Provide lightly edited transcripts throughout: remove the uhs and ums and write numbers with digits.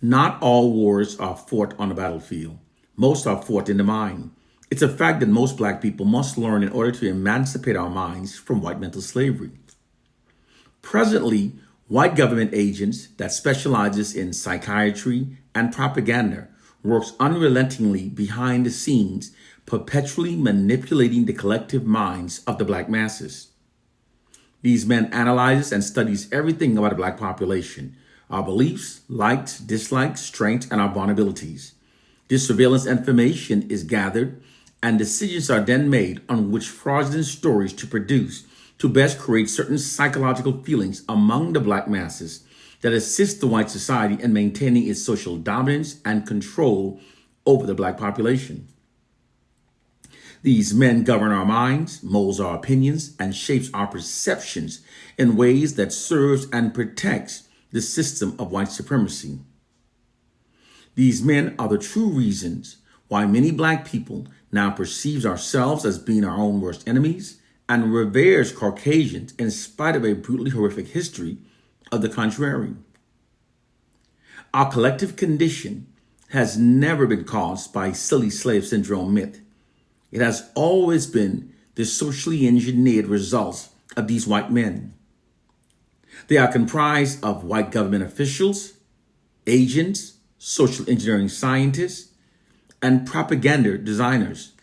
Not all wars are fought on the battlefield. Most are fought in the mind. It's a fact that most black people must learn in order to emancipate our minds from white mental slavery. Presently, white government agents that specializes in psychiatry and propaganda works unrelentingly behind the scenes, perpetually manipulating the collective minds of the black masses. These men analyzes and studies everything about the black population, our beliefs, likes, dislikes, strengths, and our vulnerabilities. This surveillance information is gathered and decisions are then made on which fraudulent stories to produce to best create certain psychological feelings among the black masses that assist the white society in maintaining its social dominance and control over the black population. These men govern our minds, molds our opinions, and shapes our perceptions in ways that serves and protects the system of white supremacy. These men are the true reasons why many black people now perceives ourselves as being our own worst enemies and reveres Caucasians in spite of a brutally horrific history of the contrary. Our collective condition has never been caused by silly slave syndrome myth. It has always been the socially engineered results of these white men. They are comprised of white government officials, agents, social engineering scientists, and propaganda designers.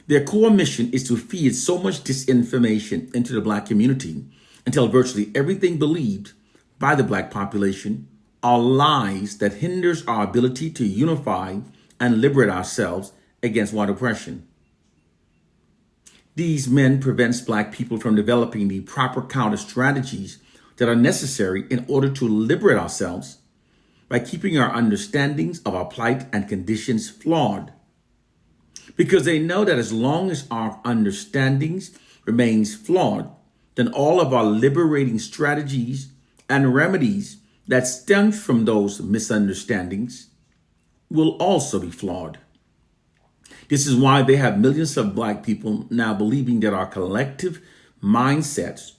Their core mission is to feed so much disinformation into the black community until virtually everything believed by the black population are lies that hinders our ability to unify and liberate ourselves against white oppression. These men prevents black people from developing the proper counter strategies that are necessary in order to liberate ourselves by keeping our understandings of our plight and conditions flawed. Because they know that as long as our understandings remains flawed, then all of our liberating strategies and remedies that stem from those misunderstandings will also be flawed. This is why they have millions of black people now believing that our collective mindsets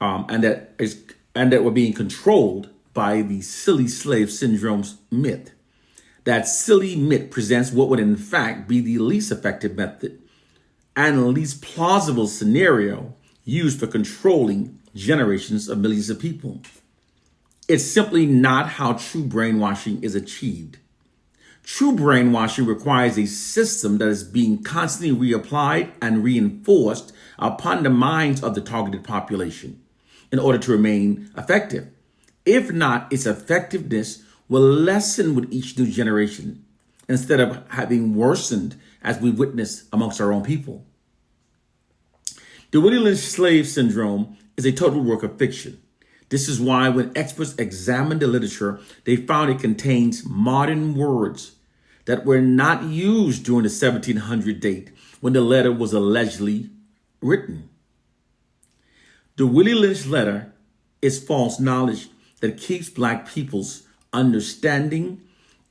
and that we're being controlled by the silly slave syndrome's myth. That silly myth presents what would in fact be the least effective method and least plausible scenario used for controlling generations of millions of people. It's simply not how true brainwashing is achieved. True brainwashing requires a system that is being constantly reapplied and reinforced upon the minds of the targeted population in order to remain effective. If not, its effectiveness will lessen with each new generation instead of having worsened as we witness amongst our own people. The Willie Lynch slave syndrome is a total work of fiction. This is why when experts examined the literature, they found it contains modern words that were not used during the 1700 date when the letter was allegedly written. The Willie Lynch letter is false knowledge that keeps black people's understanding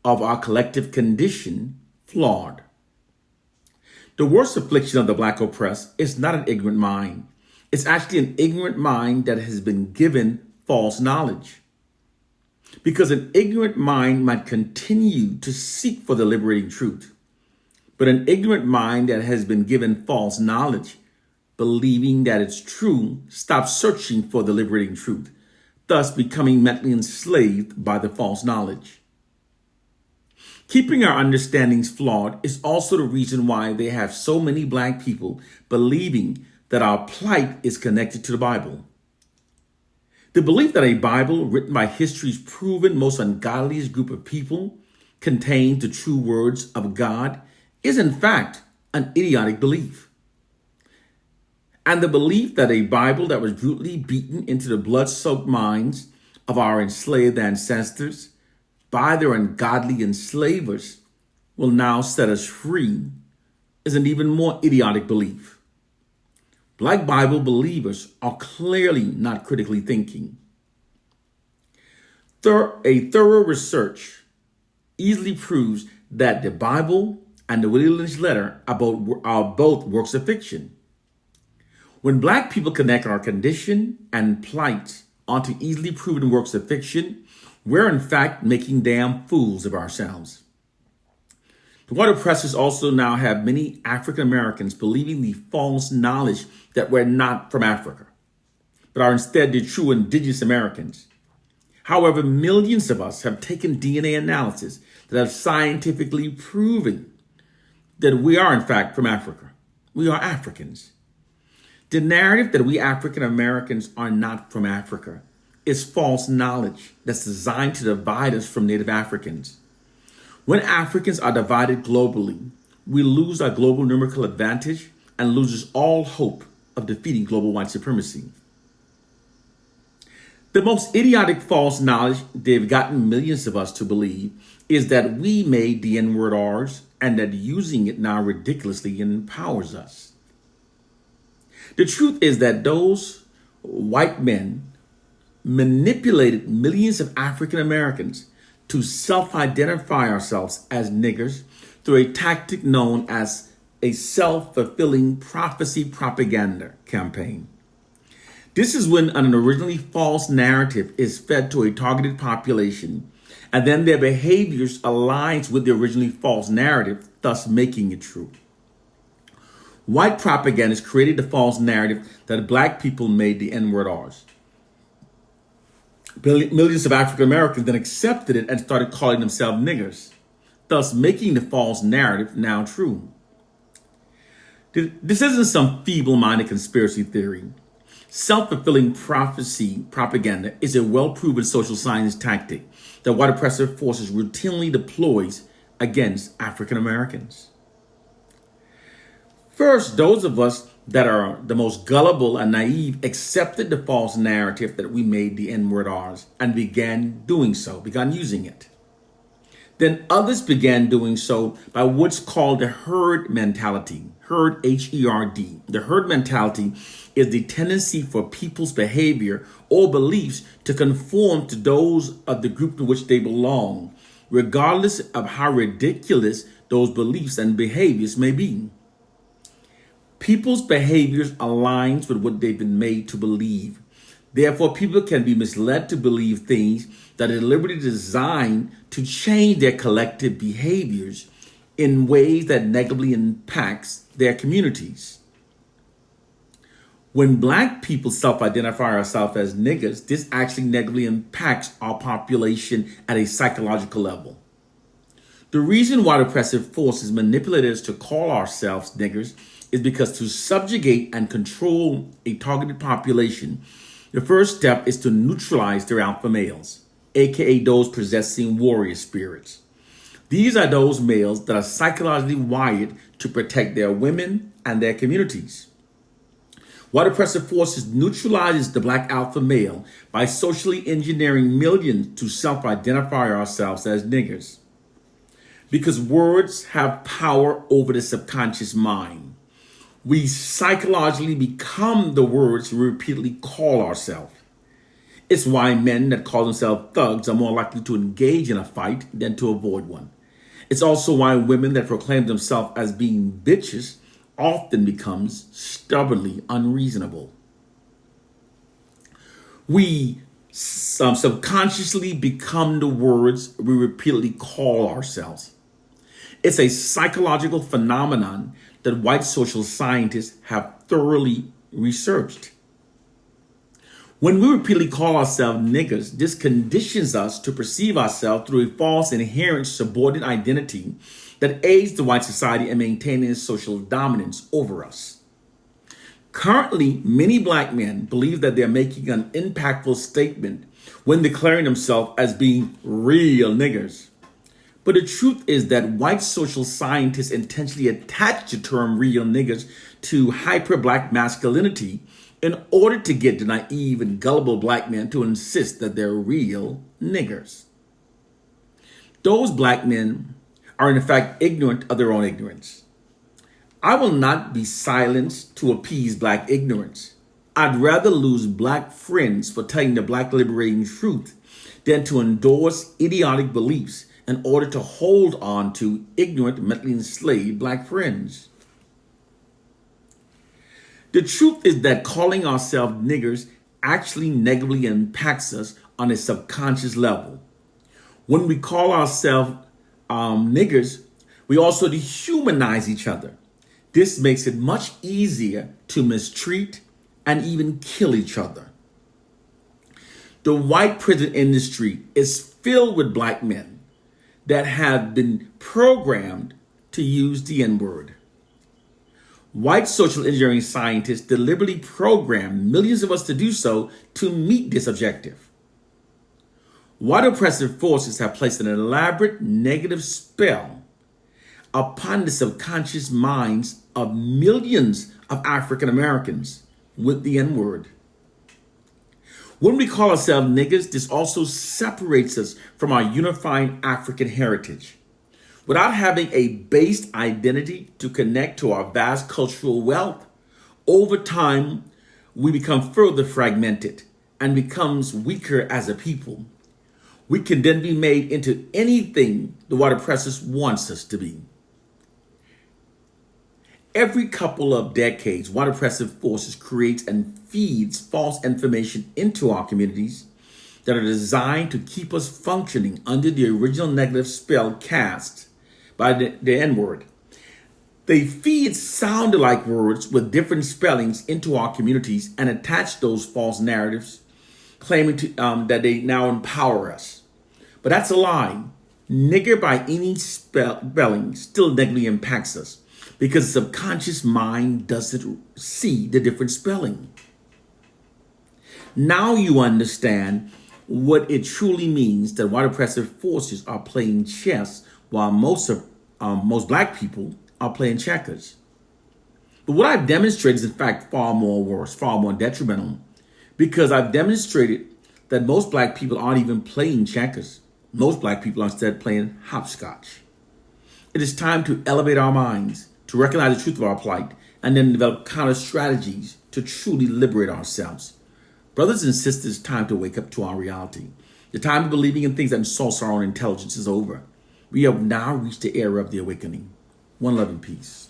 of our collective condition flawed. The worst affliction of the black oppressed is not an ignorant mind. It's actually an ignorant mind that has been given false knowledge. Because an ignorant mind might continue to seek for the liberating truth, but an ignorant mind that has been given false knowledge, believing that it's true, stops searching for the liberating truth, thus becoming mentally enslaved by the false knowledge. Keeping our understandings flawed is also the reason why they have so many black people believing that our plight is connected to the Bible. The belief that a Bible written by history's proven most ungodliest group of people contains the true words of God is in fact an idiotic belief. And the belief that a Bible that was brutally beaten into the blood-soaked minds of our enslaved ancestors by their ungodly enslavers will now set us free is an even more idiotic belief. Black Bible believers are clearly not critically thinking. A thorough research easily proves that the Bible and the Willie Lynch letter are both works of fiction. When black people connect our condition and plight onto easily proven works of fiction, We're in fact making damn fools of ourselves. The white oppressors also now have many African Americans believing the false knowledge that we're not from Africa, but are instead the true indigenous Americans. However, millions of us have taken DNA analysis that have scientifically proven that we are in fact from Africa. We are Africans. The narrative that we African Americans are not from Africa is false knowledge that's designed to divide us from Native Africans. When Africans are divided globally, we lose our global numerical advantage and loses all hope of defeating global white supremacy. The most idiotic false knowledge they've gotten millions of us to believe is that we made the N-word ours and that using it now ridiculously empowers us. The truth is that those white men manipulated millions of African Americans to self-identify ourselves as niggers through a tactic known as a self-fulfilling prophecy propaganda campaign. This is when an originally false narrative is fed to a targeted population, and then their behaviors aligns with the originally false narrative, thus making it true. White propagandists created the false narrative that black people made the N-word ours. Millions of African Americans then accepted it and started calling themselves niggers, thus making the false narrative now true. This isn't some feeble-minded conspiracy theory. Self-fulfilling prophecy propaganda is a well-proven social science tactic that white oppressive forces routinely deploys against African Americans. First, those of us that are the most gullible and naive accepted the false narrative that we made the N-word ours and began using it. Then others began doing so by what's called the herd mentality. Herd, H-E-R-D. The herd mentality is the tendency for people's behavior or beliefs to conform to those of the group to which they belong, regardless of how ridiculous those beliefs and behaviors may be. People's behaviors aligns with what they've been made to believe. Therefore, people can be misled to believe things that are deliberately designed to change their collective behaviors in ways that negatively impacts their communities. When black people self-identify ourselves as niggers, this actually negatively impacts our population at a psychological level. The reason why oppressive forces manipulate us to call ourselves niggers is because to subjugate and control a targeted population, the first step is to neutralize their alpha males, aka those possessing warrior spirits. These are those males that are psychologically wired to protect their women and their communities. White oppressive forces neutralizes the black alpha male by socially engineering millions to self-identify ourselves as niggers. Because words have power over the subconscious mind, we psychologically become the words we repeatedly call ourselves. It's why men that call themselves thugs are more likely to engage in a fight than to avoid one. It's also why women that proclaim themselves as being bitches often becomes stubbornly unreasonable. We subconsciously become the words we repeatedly call ourselves. It's a psychological phenomenon that white social scientists have thoroughly researched. When we repeatedly call ourselves niggers, this conditions us to perceive ourselves through a false inherent subordinate identity that aids the white society in maintaining its social dominance over us. Currently, many black men believe that they're making an impactful statement when declaring themselves as being real niggers. But the truth is that white social scientists intentionally attach the term real niggers to hyper-black masculinity in order to get the naive and gullible black men to insist that they're real niggers. Those black men are in fact ignorant of their own ignorance. I will not be silenced to appease black ignorance. I'd rather lose black friends for telling the black liberating truth than to endorse idiotic beliefs in order to hold on to ignorant, mentally enslaved black friends. The truth is that calling ourselves niggers actually negatively impacts us on a subconscious level. When we call ourselves niggers, we also dehumanize each other. This makes it much easier to mistreat and even kill each other. The white prison industry is filled with black men that have been programmed to use the N-word. White social engineering scientists deliberately program millions of us to do so to meet this objective. White oppressive forces have placed an elaborate negative spell upon the subconscious minds of millions of African Americans with the N-word. When we call ourselves niggers, this also separates us from our unifying African heritage. Without having a based identity to connect to our vast cultural wealth, over time, we become further fragmented and becomes weaker as a people. We can then be made into anything the white oppressors wants us to be. Every couple of decades, white oppressive forces creates and feeds false information into our communities that are designed to keep us functioning under the original negative spell cast by the N-word. They feed sound-alike words with different spellings into our communities and attach those false narratives, claiming that they now empower us. But that's a lie. Nigger by any spelling still negatively impacts us because the subconscious mind doesn't see the different spelling. Now you understand what it truly means that white oppressive forces are playing chess while most black people are playing checkers. But what I've demonstrated is in fact far more worse, far more detrimental, because I've demonstrated that most black people aren't even playing checkers. Most black people are instead playing hopscotch. It is time to elevate our minds, to recognize the truth of our plight, and then develop counter strategies to truly liberate ourselves. Brothers and sisters, time to wake up to our reality. The time of believing in things that insult our own intelligence is over. We have now reached the era of the awakening. One love and peace.